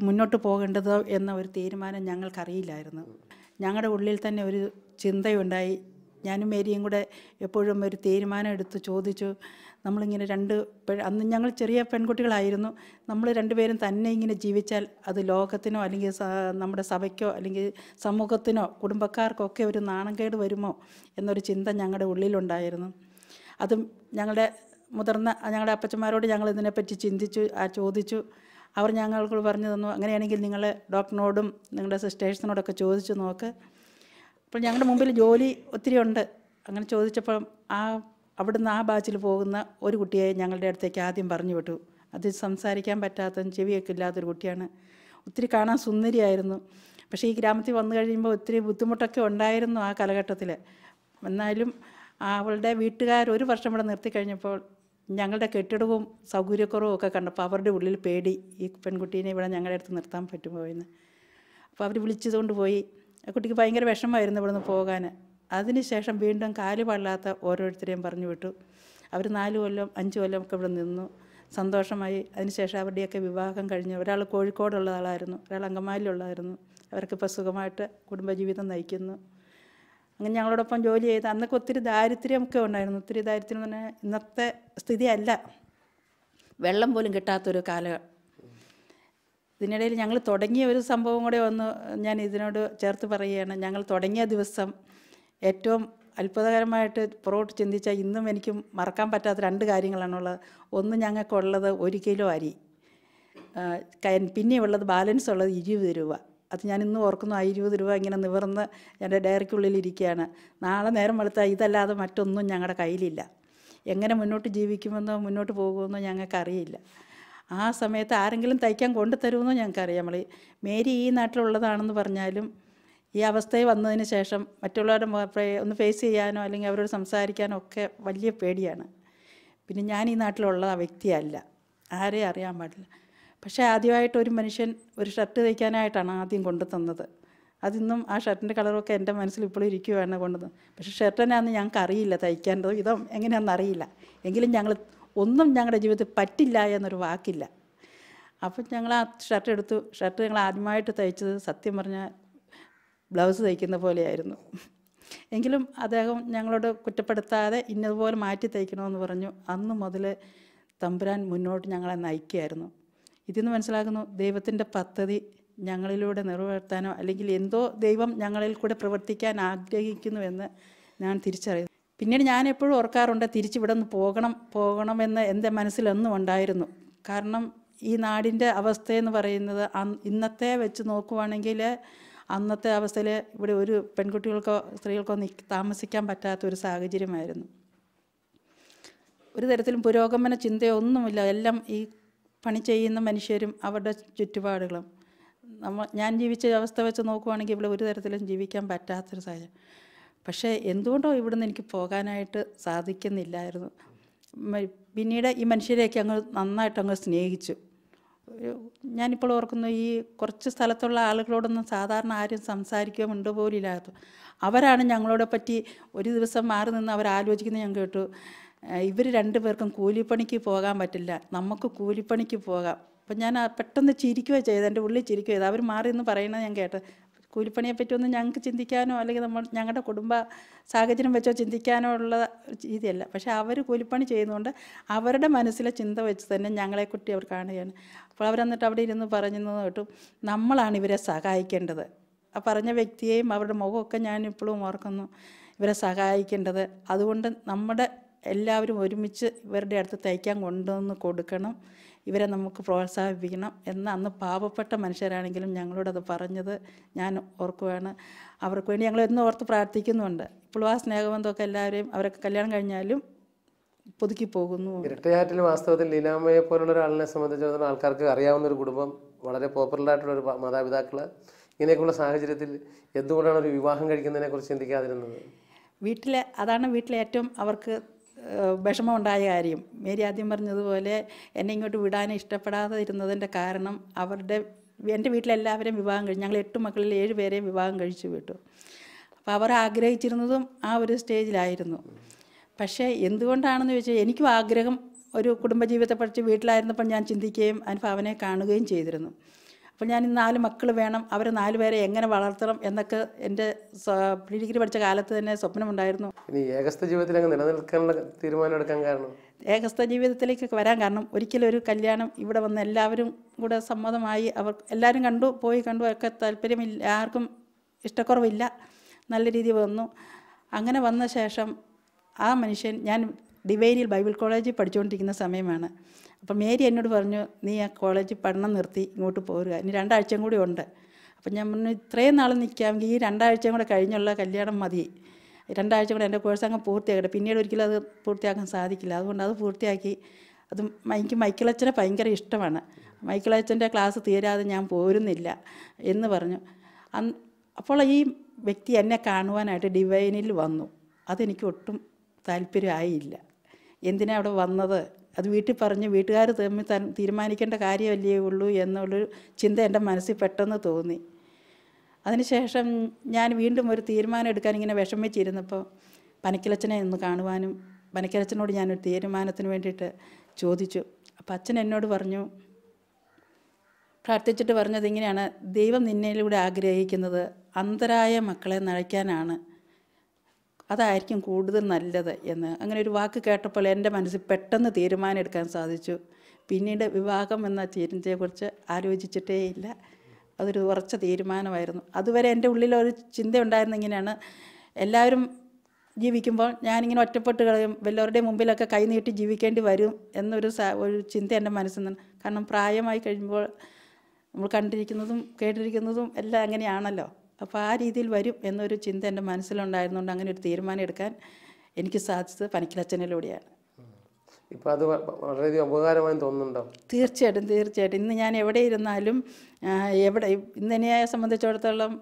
S3: മുന്നോട്ട് പോകേണ്ടതോ എന്ന ഒരു തീരുമാനം ഞങ്ങൾക്കറിയില്ലായിരുന്നു. ഞങ്ങളുടെ ഉള്ളിൽ തന്നെ ഒരു ചിന്തയുണ്ടായി. ഞാനും മേരിയും കൂടെ എപ്പോഴും ഒരു തീരുമാനം എടുത്ത് ചോദിച്ചു, നമ്മളിങ്ങനെ അന്ന് ഞങ്ങൾ ചെറിയ പെൺകുട്ടികളായിരുന്നു, നമ്മൾ രണ്ടുപേരും തന്നെ ഇങ്ങനെ ജീവിച്ചാൽ അത് ലോകത്തിനോ അല്ലെങ്കിൽ നമ്മുടെ സഭയ്ക്കോ അല്ലെങ്കിൽ സമൂഹത്തിനോ കുടുംബക്കാർക്കൊക്കെ ഒരു നാണംകേട് വരുമോ എന്നൊരു ചിന്ത ഞങ്ങളുടെ ഉള്ളിലുണ്ടായിരുന്നു. അതും ഞങ്ങളുടെ അപ്പച്ചന്മാരോട് ഞങ്ങൾ ഇതിനെപ്പറ്റി ചോദിച്ചു. അവർ ഞങ്ങൾക്ക് പറഞ്ഞു തന്നു, അങ്ങനെയാണെങ്കിൽ നിങ്ങൾ ഡോക്ടറിനോടും നിങ്ങളുടെ സിസ്റ്റേഴ്സിനോടൊക്കെ ചോദിച്ചു നോക്ക്. അപ്പോൾ ഞങ്ങളുടെ മുമ്പിൽ ജോലി ഒത്തിരി ഉണ്ട്. അങ്ങനെ ചോദിച്ചപ്പോൾ അവിടുന്ന് ആ ബാച്ചിൽ പോകുന്ന ഒരു കുട്ടിയെ ഞങ്ങളുടെ അടുത്തേക്ക് ആദ്യം പറഞ്ഞു വിട്ടു. അത് സംസാരിക്കാൻ പറ്റാത്ത ചെവിയൊക്കെ ഇല്ലാത്തൊരു കുട്ടിയാണ്. ഒത്തിരി കാണാൻ സുന്ദരിയായിരുന്നു. പക്ഷേ ഈ ഗ്രാമത്തിൽ വന്നു കഴിയുമ്പോൾ ഒത്തിരി ബുദ്ധിമുട്ടൊക്കെ ഉണ്ടായിരുന്നു ആ കാലഘട്ടത്തിൽ. എന്നാലും അവളുടെ വീട്ടുകാർ 1 വർഷം ഇവിടെ നിർത്തിക്കഴിഞ്ഞപ്പോൾ ഞങ്ങളുടെ കെട്ടിടവും സൗകര്യക്കുറവും ഒക്കെ കണ്ടപ്പോൾ അവരുടെ ഉള്ളിൽ പേടി, ഈ പെൺകുട്ടീനെ ഇവിടെ ഞങ്ങളുടെ അടുത്ത് നിർത്താൻ പറ്റുമോ എന്ന്. അപ്പോൾ അവർ വിളിച്ചതുകൊണ്ട് പോയി. ആ കുട്ടിക്ക് ഭയങ്കര വിഷമമായിരുന്നു ഇവിടുന്ന് പോകാൻ. അതിനുശേഷം വീണ്ടും കാല് പാടില്ലാത്ത ഓരോരുത്തരെയും പറഞ്ഞു വിട്ടു. അവർ 4 കൊല്ലം 5 കൊല്ലം ഒക്കെ ഇവിടെ നിന്നു, സന്തോഷമായി. അതിനുശേഷം അവരുടെയൊക്കെ വിവാഹം കഴിഞ്ഞു. ഒരാൾ കോഴിക്കോടുള്ള ആളായിരുന്നു, ഒരാൾ അങ്കമാലിയിലുള്ളതായിരുന്നു. അവർക്കിപ്പോൾ സുഖമായിട്ട് കുടുംബജീവിതം നയിക്കുന്നു. അങ്ങനെ ഞങ്ങളോടൊപ്പം ജോലി ചെയ്ത് അന്നൊക്കെ ഒത്തിരി ദാരിദ്ര്യമൊക്കെ ഉണ്ടായിരുന്നു. ഒത്തിരി ദാരിദ്ര്യം എന്ന് പറഞ്ഞാൽ ഇന്നത്തെ സ്ഥിതിയല്ല, വെള്ളം പോലും കിട്ടാത്തൊരു ഇതിനിടയിൽ ഞങ്ങൾ തുടങ്ങിയ ഒരു സംഭവം കൂടെ ഒന്ന് ഞാൻ ഇതിനോട് ചേർത്ത് പറയുകയാണ്. ഞങ്ങൾ തുടങ്ങിയ ദിവസം ഏറ്റവും അത്ഭുതകരമായിട്ട് പുറകോട്ട് ചിന്തിച്ചാൽ ഇന്നും എനിക്ക് മറക്കാൻ പറ്റാത്ത 2 കാര്യങ്ങളാണുള്ളത്. ഒന്ന്, ഞങ്ങൾക്കുള്ളത് 1 കിലോ അരി, പിന്നെ ഉള്ളത് ബാലൻസ് ഉള്ളത് 20 രൂപ. അത് ഞാൻ ഇന്നും ഓർക്കുന്നു. ആ 20 രൂപ ഇങ്ങനെ നിവർന്ന് എൻ്റെ ഡയറിക്കുള്ളിൽ ഇരിക്കുകയാണ്. നാളെ നേരം വെളുത്താൽ ഇതല്ലാതെ മറ്റൊന്നും ഞങ്ങളുടെ കയ്യിലില്ല. എങ്ങനെ മുന്നോട്ട് ജീവിക്കുമെന്നോ മുന്നോട്ട് പോകുമെന്നോ ഞങ്ങൾക്കറിയില്ല. ആ സമയത്ത് ആരെങ്കിലും തയ്ക്കാൻ കൊണ്ടുതരുമെന്നോ ഞങ്ങൾക്കറിയാം. മേരി ഈ നാട്ടിലുള്ളതാണെന്ന് പറഞ്ഞാലും ഈ അവസ്ഥയിൽ വന്നതിന് ശേഷം മറ്റുള്ളവരുടെ ഒന്ന് ഫേസ് ചെയ്യാനോ അല്ലെങ്കിൽ അവരോട് സംസാരിക്കാനോ ഒക്കെ വലിയ പേടിയാണ്. പിന്നെ ഞാൻ ഈ നാട്ടിലുള്ള വ്യക്തിയല്ല, ആരെയും അറിയാൻ പാടില്ല. പക്ഷേ ആദ്യമായിട്ട് ഒരു മനുഷ്യൻ ഒരു ഷർട്ട് തയ്ക്കാനായിട്ടാണ് ആദ്യം കൊണ്ടു തന്നത്. അതിന്നും ആ ഷർട്ടിൻ്റെ കളറൊക്കെ എൻ്റെ മനസ്സിൽ ഇപ്പോഴും ഇരിക്കുകയാണ് കൊണ്ടുവന്നത്. പക്ഷേ ഷർട്ടിനാന്ന് ഞങ്ങൾക്ക് അറിയില്ല തയ്ക്കേണ്ടത്, ഇതോ എങ്ങനെയാണെന്ന് അറിയില്ല. എങ്കിലും ഒന്നും ഞങ്ങളുടെ ജീവിതത്തിൽ പറ്റില്ല എന്നൊരു വാക്കില്ല. അപ്പം ഞങ്ങൾ ആ ഷർട്ട് എടുത്തു. ഷർട്ട് ഞങ്ങൾ ആദ്യമായിട്ട് തയ്ച്ചത് സത്യം പറഞ്ഞാൽ ബ്ലൗസ് തയ്ക്കുന്ന പോലെയായിരുന്നു. എങ്കിലും അദ്ദേഹം ഞങ്ങളോട് കുറ്റപ്പെടുത്താതെ ഇന്നതുപോലെ മാറ്റി തയ്ക്കണമെന്ന് പറഞ്ഞു. അന്ന് മുതൽ തമ്പുരാൻ മുന്നോട്ട് ഞങ്ങളെ നയിക്കുകയായിരുന്നു. ഇതിന്ന് മനസ്സിലാക്കുന്നു, ദൈവത്തിൻ്റെ പദ്ധതി ഞങ്ങളിലൂടെ നിറവേറ്റാനോ അല്ലെങ്കിൽ എന്തോ ദൈവം ഞങ്ങളിൽ കൂടെ പ്രവർത്തിക്കാൻ ആഗ്രഹിക്കുന്നുവെന്ന് ഞാൻ തിരിച്ചറിയുന്നു. പിന്നീട് ഞാൻ എപ്പോഴും ഓർക്കാറുണ്ട്, തിരിച്ചിവിടെ നിന്ന് പോകണമെന്ന് എൻ്റെ മനസ്സിലൊന്നും ഉണ്ടായിരുന്നു. കാരണം ഈ നാടിൻ്റെ അവസ്ഥയെന്ന് പറയുന്നത് ഇന്നത്തെ വെച്ച് നോക്കുവാണെങ്കിൽ അന്നത്തെ അവസ്ഥയിൽ ഇവിടെ ഒരു പെൺകുട്ടികൾക്കോ സ്ത്രീകൾക്കോ താമസിക്കാൻ പറ്റാത്തൊരു സാഹചര്യമായിരുന്നു. ഒരു തരത്തിലും പുരോഗമന ചിന്തയൊന്നുമില്ല. എല്ലാം ഈ പണി ചെയ്യുന്ന മനുഷ്യരും അവരുടെ ചുറ്റുപാടുകളും. ഞാൻ ജീവിച്ച അവസ്ഥ വെച്ച് നോക്കുവാണെങ്കിൽ ഇവിടെ ഒരു തരത്തിലും ജീവിക്കാൻ പറ്റാത്തൊരു സാഹചര്യം. പക്ഷേ എന്തുകൊണ്ടോ ഇവിടുന്ന് എനിക്ക് പോകാനായിട്ട് സാധിക്കുന്നില്ലായിരുന്നു. പിന്നീട് ഈ മനുഷ്യരെയൊക്കെ നന്നായിട്ട് സ്നേഹിച്ചു. ഞാനിപ്പോൾ ഓർക്കുന്നു, ഈ കുറച്ച് സ്ഥലത്തുള്ള ആളുകളോടൊന്നും സാധാരണ ആരും സംസാരിക്കുകയോ മിണ്ടുപോലില്ലാത്ത അവരാണ് ഞങ്ങളോടെ പറ്റി ഒരു ദിവസം മാറി നിന്ന് അവർ ആലോചിക്കുന്നത് ഞാൻ കേട്ടു. ഇവർ 2 പേർക്കും കൂലിപ്പണിക്ക് പോകാൻ പറ്റില്ല, നമുക്ക് കൂലിപ്പണിക്ക് പോകാം. അപ്പം ഞാൻ പെട്ടെന്ന് ചിരിക്കുകയോ ചെയ്ത്, എൻ്റെ ഉള്ളിൽ ചിരിക്കുകയോ ചെയ്ത്. അവർ മാറി എന്ന് പറയുന്നത് ഞാൻ കേട്ടത്. കൂലിപ്പണിയെ പറ്റിയൊന്നും ഞങ്ങൾക്ക് ചിന്തിക്കാനോ അല്ലെങ്കിൽ ഞങ്ങളുടെ കുടുംബ സാഹചര്യം വെച്ചോ ചിന്തിക്കാനോ ഉള്ള രീതിയല്ല. പക്ഷേ അവർ കൂലിപ്പണി ചെയ്യുന്നതുകൊണ്ട് അവരുടെ മനസ്സിലെ ചിന്ത വെച്ച് തന്നെ ഞങ്ങളെക്കുറിച്ച് അവർ കാണുകയാണ്. അപ്പോൾ അവരെന്നിട്ട് അവിടെ ഇരുന്ന് പറഞ്ഞെന്ന് കേട്ടു, നമ്മളാണ് ഇവരെ സഹായിക്കേണ്ടത്. ആ പറഞ്ഞ വ്യക്തിയെയും അവരുടെ മുഖമൊക്കെ ഞാൻ ഇപ്പോഴും ഓർക്കുന്നു. ഇവരെ സഹായിക്കേണ്ടത്, അതുകൊണ്ട് നമ്മുടെ എല്ലാവരും ഒരുമിച്ച് ഇവരുടെ അടുത്ത് തയ്ക്കാൻ കൊണ്ടുവന്ന് കൊടുക്കണം, ഇവരെ നമുക്ക് പ്രോത്സാഹിപ്പിക്കണം എന്ന് അന്ന് പാവപ്പെട്ട മനുഷ്യരാണെങ്കിലും ഞങ്ങളോടത് പറഞ്ഞത് ഞാൻ ഓർക്കുകയാണ്. അവർക്ക് വേണ്ടി ഞങ്ങൾ എന്നും ഓർത്ത് പ്രാർത്ഥിക്കുന്നുണ്ട്. ഇപ്പോഴും ആ സ്നേഹബന്ധമൊക്കെ എല്ലാവരെയും അവരൊക്കെ കല്യാണം കഴിഞ്ഞാലും പുതുക്കി പോകുന്നു.
S1: ഇരട്ടയാറ്റിൽ വാസ്തവത്തിൽ ലീലാമ്മയെ പോലുള്ള ഒരാളിനെ സംബന്ധിച്ചിടത്തോളം ആൾക്കാർക്ക് അറിയാവുന്നൊരു കുടുംബം, വളരെ പോപ്പുലറായിട്ടുള്ളൊരു മാതാപിതാക്കൾ, ഇങ്ങനെയൊക്കെയുള്ള സാഹചര്യത്തിൽ എന്തുകൊണ്ടാണ് ഒരു വിവാഹം കഴിക്കുന്നതിനെക്കുറിച്ച് ചിന്തിക്കാതിരുന്നത്?
S3: അതാണ് വീട്ടിലെ ഏറ്റവും അവർക്ക് വിഷമം ഉണ്ടായ കാര്യം. മേരി ആദ്യം പറഞ്ഞതുപോലെ എന്നെ ഇങ്ങോട്ട് വിടാൻ ഇഷ്ടപ്പെടാതെ ഇരുന്നതിൻ്റെ കാരണം എൻ്റെ വീട്ടിലെല്ലാവരെയും വിവാഹം കഴിച്ചു. ഞങ്ങൾ 8 മക്കളിൽ 7 പേരെയും വിവാഹം കഴിച്ചു വിട്ടു. അപ്പോൾ അവർ ആഗ്രഹിച്ചിരുന്നതും ആ ഒരു സ്റ്റേജിലായിരുന്നു. പക്ഷേ എന്തുകൊണ്ടാണെന്ന് ചോദിച്ചാൽ എനിക്കും ആഗ്രഹം ഒരു കുടുംബജീവിതത്തെ പഠിച്ച് വീട്ടിലായിരുന്നപ്പോൾ ഞാൻ ചിന്തിക്കുകയും അവനെ കാണുകയും ചെയ്തിരുന്നു. അപ്പോൾ ഞാൻ 4 മക്കൾ വേണം, അവർ 4 പേരെ എങ്ങനെ വളർത്തണം എന്നൊക്കെ എൻ്റെ ഡിഗ്രി പഠിച്ച കാലത്ത് തന്നെ സ്വപ്നമുണ്ടായിരുന്നു.
S1: ഇനി ഏകസ്ഥ ജീവിതത്തിൽ അങ്ങ് നിലനിൽക്കാനുള്ള തീരുമാനം എടുക്കാൻ കാരണം,
S3: ഏകസ്ഥ ജീവിതത്തിലേക്ക് വരാൻ കാരണം, ഒരിക്കലും ഒരു കല്യാണം ഇവിടെ വന്ന് എല്ലാവരും കൂടെ സമ്മതമായി എല്ലാവരും പോയി കണ്ടു ഒക്കെ താല്പര്യമില്ല, ആർക്കും ഇഷ്ടക്കുറവില്ല, നല്ല രീതിയിൽ വന്നു. അങ്ങനെ വന്ന ശേഷം ആ മനുഷ്യൻ, ഞാൻ ഡിവൈനിൽ ബൈബിൾ കോളേജിൽ പഠിച്ചുകൊണ്ടിരിക്കുന്ന സമയമാണ്. അപ്പം മേരി എന്നോട് പറഞ്ഞു, നീ ആ കോളേജിൽ പഠനം നിർത്തി ഇങ്ങോട്ട് പോരുക, ഇനി 2 ആഴ്ചയും കൂടി ഉണ്ട്. അപ്പം ഞാൻ പറഞ്ഞു, ഇത്രയും നാൾ നിൽക്കാമെങ്കിൽ ഈ 2 ആഴ്ചയും കൂടെ കഴിഞ്ഞുള്ള കല്യാണം മതി, 2 ആഴ്ച കൂടെ എൻ്റെ കോഴ്സ് അങ്ങ് പൂർത്തിയാക്കട്ടെ, പിന്നീട് ഒരിക്കലും അത് പൂർത്തിയാക്കാൻ സാധിക്കില്ല, അതുകൊണ്ട് അത് പൂർത്തിയാക്കി. എനിക്ക് മൈക്കിളച്ചനെ ഭയങ്കര ഇഷ്ടമാണ്, മൈക്കിളച്ചൻ്റെ ക്ലാസ് തീരാതെ ഞാൻ പോരുന്നില്ല എന്ന് പറഞ്ഞു. അപ്പോൾ ഈ വ്യക്തി എന്നെ കാണുവാനായിട്ട് ഡിവൈനിൽ വന്നു. അതെനിക്ക് ഒട്ടും താല്പര്യമായില്ല. എന്തിനാ അവിടെ വന്നത്, അത് വീട്ടിൽ പറഞ്ഞ് വീട്ടുകാർ തമ്മിൽ തീരുമാനിക്കേണ്ട കാര്യമല്ലേ ഉള്ളൂ എന്നുള്ളൊരു ചിന്ത എൻ്റെ മനസ്സിൽ പെട്ടെന്ന് തോന്നി. അതിനുശേഷം ഞാൻ വീണ്ടും ഒരു തീരുമാനം എടുക്കാൻ ഇങ്ങനെ വിഷമിച്ചിരുന്നപ്പോൾ പനക്കിലച്ചനെ ഒന്ന് കാണുവാനും പനക്കിലച്ചനോട് ഞാനൊരു തീരുമാനത്തിന് വേണ്ടിയിട്ട് ചോദിച്ചു. അപ്പം അച്ഛൻ എന്നോട് പറഞ്ഞു, പ്രാർത്ഥിച്ചിട്ട് പറഞ്ഞത് ഇങ്ങനെയാണ്, ദൈവം നിന്നിലൂടെ ആഗ്രഹിക്കുന്നത് അന്ധരായ മക്കളെ നയിക്കാനാണ്, അതായിരിക്കും കൂടുതൽ നല്ലത് എന്ന്. അങ്ങനെ ഒരു വാക്ക് കേട്ടപ്പോൾ എൻ്റെ മനസ്സിൽ പെട്ടെന്ന് തീരുമാനം എടുക്കാൻ സാധിച്ചു. പിന്നീട് വിവാഹം എന്ന ചിന്തയെക്കുറിച്ച് ആലോചിച്ചിട്ടേയില്ല. അതൊരു ഉറച്ച തീരുമാനമായിരുന്നു. അതുവരെ എൻ്റെ ഉള്ളിലൊരു ചിന്ത ഉണ്ടായിരുന്ന ഇങ്ങനെയാണ്, എല്ലാവരും ജീവിക്കുമ്പോൾ ഞാനിങ്ങനെ ഒറ്റപ്പെട്ട് കളയും, വല്ലവരുടെയും മുമ്പിലൊക്കെ കൈനീട്ടി ജീവിക്കേണ്ടി വരും എന്നൊരു ഒരു ചിന്ത എൻ്റെ മനസ്സിൽ നിന്ന്. കാരണം പ്രായമായി കഴിയുമ്പോൾ നമ്മൾ കണ്ടിരിക്കുന്നതും കേട്ടിരിക്കുന്നതും എല്ലാം അങ്ങനെയാണല്ലോ. അപ്പോൾ ആ രീതിയിൽ വരും എന്നൊരു ചിന്ത എൻ്റെ മനസ്സിലുണ്ടായിരുന്നുകൊണ്ട് അങ്ങനെ ഒരു തീരുമാനം എടുക്കാൻ എനിക്ക് സാധിച്ചത് പനിക്കലച്ചനിലൂടെയാണ്.
S1: ഇപ്പോൾ അത് വളരെയധികം ഉപകാരമായി തോന്നുന്നുണ്ടോ?
S3: തീർച്ചയായിട്ടും. ഇന്ന് ഞാൻ എവിടെ ഇരുന്നാലും ഇന്ന് എന്നെ സംബന്ധിച്ചിടത്തോളം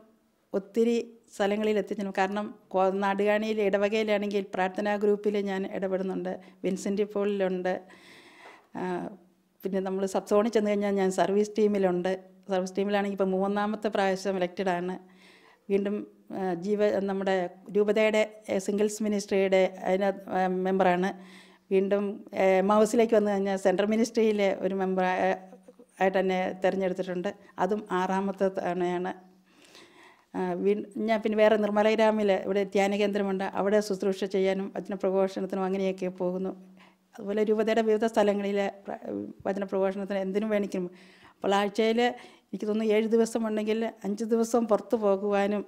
S3: ഒത്തിരി സ്ഥലങ്ങളിൽ എത്തിച്ചു. കാരണം നാടുകാണിയിൽ ഇടവകയിലാണെങ്കിൽ പ്രാർത്ഥനാ ഗ്രൂപ്പിൽ ഞാൻ ഇടപെടുന്നുണ്ട്, വിൻസെൻ്റ് പോളിലുണ്ട്. പിന്നെ നമ്മൾ സബ് സോണിൽ ചെന്ന് കഴിഞ്ഞാൽ ഞാൻ സർവീസ് ടീമിലുണ്ട്. സർവീസ് ടീമിലാണെങ്കിൽ ഇപ്പോൾ 3ാമത്തെ പ്രാവശ്യം ഇലക്റ്റഡാണ്. വീണ്ടും നമ്മുടെ രൂപതയുടെ സിംഗിൾസ് മിനിസ്ട്രിയുടെ മെമ്പറാണ്. വീണ്ടും മൗസിലേക്ക് വന്നു കഴിഞ്ഞാൽ സെൻട്രൽ മിനിസ്ട്രിയിലെ ഒരു മെമ്പർ ആയിട്ട് തന്നെ തിരഞ്ഞെടുത്തിട്ടുണ്ട്. അതും 6ാമത്തെ തവണയാണ്. ഞാൻ പിന്നെ വേറെ നിർമ്മല ഗ്രാമിൽ ഇവിടെ ധ്യാന കേന്ദ്രമുണ്ട്, അവിടെ ശുശ്രൂഷ ചെയ്യാനും വചനപ്രഘോഷണത്തിനും അങ്ങനെയൊക്കെ പോകുന്നു. അതുപോലെ രൂപതയുടെ വിവിധ സ്ഥലങ്ങളിലെ വചനപ്രഘോഷണത്തിന് എന്തിനും വേണിക്കും. അപ്പോൾ ആഴ്ചയിൽ എനിക്ക് തോന്നുന്നു 7 ദിവസം ഉണ്ടെങ്കിൽ 5 ദിവസം പുറത്തു പോകുവാനും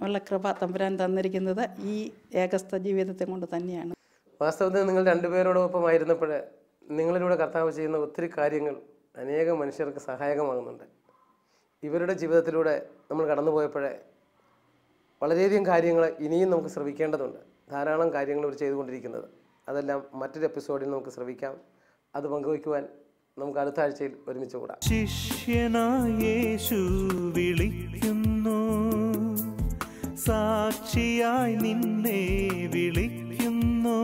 S3: ഉള്ള കൃപ തമ്പുരാൻ തന്നിരിക്കുന്നത് ഈ ഏകസ്ഥ ജീവിതത്തെ കൊണ്ട് തന്നെയാണ്.
S1: വാസ്തവത്തിൽ നിങ്ങൾ രണ്ടുപേരോടൊപ്പമായിരുന്നപ്പോൾ നിങ്ങളിലൂടെ കർത്താവ് ചെയ്യുന്ന ഒത്തിരി കാര്യങ്ങൾ അനേകം മനുഷ്യർക്ക് സഹായകമാകുന്നുണ്ട്. ഇവരുടെ ജീവിതത്തിലൂടെ നമ്മൾ കടന്നുപോയപ്പോഴേ വളരെയധികം കാര്യങ്ങൾ ഇനിയും നമുക്ക് ശ്രമിക്കേണ്ടതുണ്ട്. ധാരാളം കാര്യങ്ങൾ ഇവർ ചെയ്തുകൊണ്ടിരിക്കുന്നത്, അതെല്ലാം മറ്റൊരു എപ്പിസോഡിൽ നമുക്ക് ശ്രമിക്കാം. അത് പങ്കുവയ്ക്കുവാൻ നമുക്ക് അടുത്ത ആഴ്ചയിൽ ഒരുമിച്ച് കൂടാം.
S6: ശിഷ്യനായ യേശു വിളിക്കുന്നു, സാക്ഷിയായി നിന്നെ വിളിക്കുന്നു,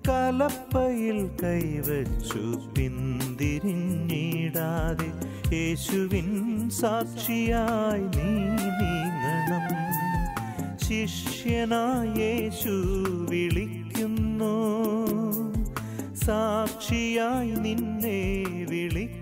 S6: കലപ്പയിൽ കൈവച്ചു പിന്തിരിഞ്ഞിടാതെ യേശുവിൻ സാക്ഷിയായി നീ നീങ്ങണം. ശിഷ്യനായ യേശു വിളിക്കുന്നു, സാക്ഷിയായി നിന്നെ വിളിക്കുന്നു.